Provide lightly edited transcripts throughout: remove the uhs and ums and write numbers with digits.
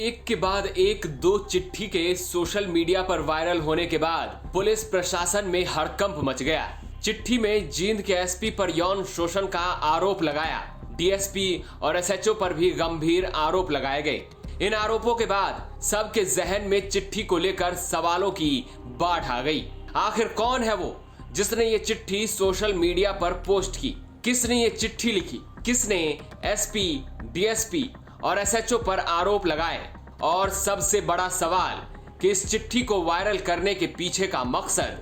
एक के बाद एक दो चिट्ठी के सोशल मीडिया पर वायरल होने के बाद पुलिस प्रशासन में हड़कंप मच गया। चिट्ठी में जींद के एसपी पर यौन शोषण का आरोप लगाया। डीएसपी और एसएचओ पर भी गंभीर आरोप लगाए गए। इन आरोपों के बाद सबके जहन में चिट्ठी को लेकर सवालों की बाढ़ आ गई। आखिर कौन है वो जिसने ये चिट्ठी सोशल मीडिया पर पोस्ट की? किसने ये चिट्ठी लिखी? किसने एसपी, डीएसपी और एसएचओ पर आरोप लगाए? और सबसे बड़ा सवाल कि इस चिट्ठी को वायरल करने के पीछे का मकसद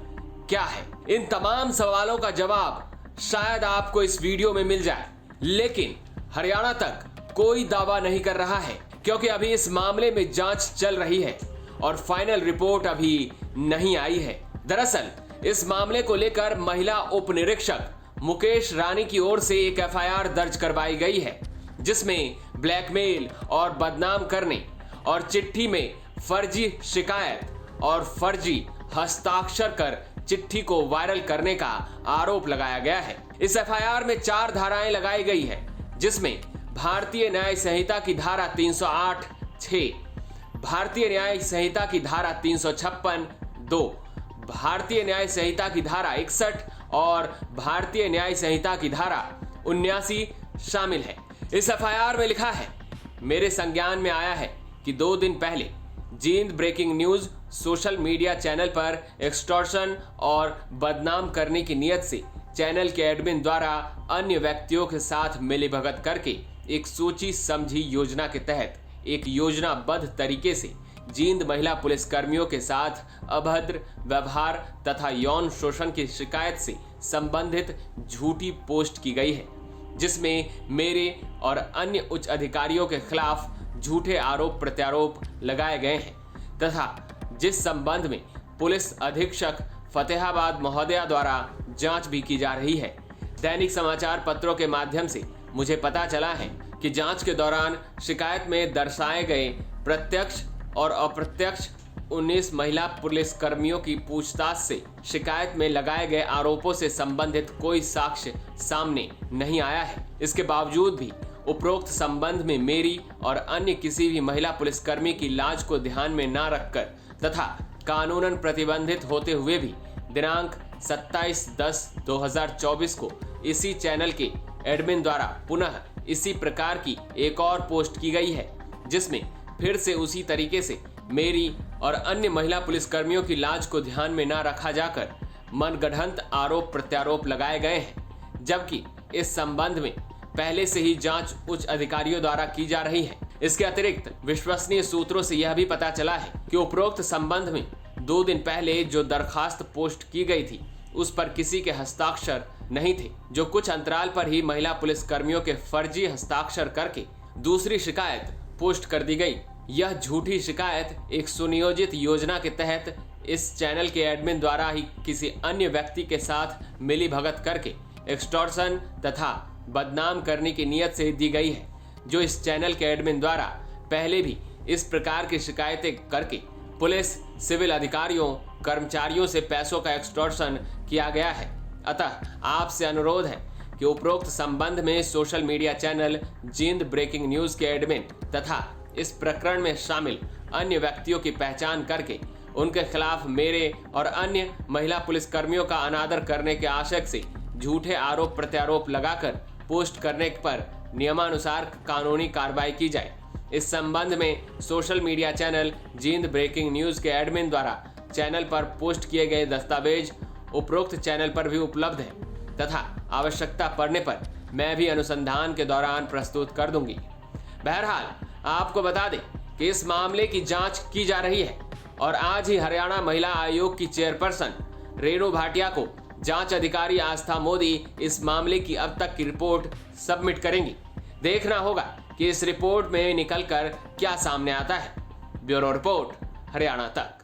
क्या है? इन तमाम सवालों का जवाब शायद आपको इस वीडियो में मिल जाए, लेकिन हरियाणा तक कोई दावा नहीं कर रहा है क्योंकि अभी इस मामले में जांच चल रही है और फाइनल रिपोर्ट अभी नहीं आई है। दरअसल इस मामले को लेकर महिला उप निरीक्षक मुकेश रानी की ओर से एक एफआईआर दर्ज करवाई गई है, जिसमें ब्लैकमेल और बदनाम करने और चिट्ठी में फर्जी शिकायत और फर्जी हस्ताक्षर कर चिट्ठी को वायरल करने का आरोप लगाया गया है। इस एफआईआर में 4 धाराएं लगाई गई है, जिसमें भारतीय न्याय संहिता की धारा 308(6), भारतीय न्याय संहिता की धारा 356(2), भारतीय न्याय संहिता की धारा 61 और भारतीय न्याय संहिता की धारा 79 शामिल है। इस एफआईआर में लिखा है, मेरे संज्ञान में आया है कि 2 दिन पहले Jind breaking news social media channel पर एक्सटॉर्शन और बदनाम करने की नियत से चैनल के एडमिन द्वारा अन्य व्यक्तियों के साथ मिलीभगत करके एक सोची समझी योजना के तहत एक योजनाबद्ध तरीके से जींद महिला पुलिस कर्मियों के साथ अभद्र व्यवहार तथा यौन शोषण की शिकायत से संबंधित झूठी पोस्ट की गई है, जिसमें मेरे और अन्य उच्च अधिकारियों के खिलाफ झूठे आरोप प्रत्यारोप लगाए गए हैं तथा जिस संबंध में पुलिस अधीक्षक फतेहाबाद महोदया द्वारा जांच भी की जा रही है। दैनिक समाचार पत्रों के माध्यम से मुझे पता चला है कि जांच के दौरान शिकायत में दर्शाए गए प्रत्यक्ष और अप्रत्यक्ष 19 महिला पुलिस कर्मियों की पूछताछ से शिकायत में लगाए गए आरोपों से संबंधित कोई साक्ष्य सामने नहीं आया है। इसके बावजूद भी उपरोक्त संबंध में मेरी और अन्य किसी भी महिला पुलिसकर्मी की लाज को ध्यान में न रखकर तथा कानूनन प्रतिबंधित होते हुए भी दिनांक 27/10/2024 को इसी चैनल के एडमिन द्वारा पुनः इसी प्रकार की एक और पोस्ट की गई है, जिसमें फिर से उसी तरीके से मेरी और अन्य महिला पुलिसकर्मियों की लाज को ध्यान में न रखा जाकर मनगढ़ंत आरोप प्रत्यारोप लगाए गए हैं, जबकि इस संबंध में पहले से ही जांच उच्च अधिकारियों द्वारा की जा रही है। इसके अतिरिक्त विश्वसनीय सूत्रों से यह भी पता चला है कि उपरोक्त संबंध में 2 दिन पहले जो दरखास्त पोस्ट की गई थी उस पर किसी के हस्ताक्षर नहीं थे, जो कुछ अंतराल पर ही महिला पुलिस कर्मियों के फर्जी हस्ताक्षर करके दूसरी शिकायत पोस्ट कर दी गई। यह झूठी शिकायत एक सुनियोजित योजना के तहत इस चैनल के एडमिन द्वारा ही किसी अन्य व्यक्ति के साथ मिलीभगत करके एक्सटॉर्शन तथा बदनाम करने की नियत से दी गई है, जो इस चैनल के एडमिन द्वारा पहले भी इस प्रकार की शिकायतें करके पुलिस, सिविल अधिकारियों, कर्मचारियों से पैसों का एक्सटॉर्शन किया गया है। अतः आपसे अनुरोध है कि उपरोक्त संबंध में social media channel Jind breaking news के एडमिन तथा इस प्रकरण में शामिल अन्य व्यक्तियों की पहचान करके उनके खिलाफ मेरे और अन्य महिला पुलिसकर्मियों का अनादर करने के आशय से झूठे आरोप प्रत्यारोप लगाकर पोस्ट करने पर नियमानुसार कानूनी कार्रवाई की जाए। इस संबंध में social media channel Jind breaking news के एडमिन द्वारा चैनल पर पोस्ट किए गए दस्तावेज उपरोक्त चैनल पर भी उपलब्ध है तथा आवश्यकता पड़ने पर मैं भी अनुसंधान के दौरान प्रस्तुत कर दूंगी। बहरहाल आपको बता दें कि इस मामले की जांच की जा रही है और आज ही हरियाणा महिला आयोग की चेयरपर्सन रेणु भाटिया को जांच अधिकारी आस्था मोदी इस मामले की अब तक की रिपोर्ट सबमिट करेंगी। देखना होगा कि इस रिपोर्ट में निकलकर क्या सामने आता है। ब्यूरो रिपोर्ट, हरियाणा तक।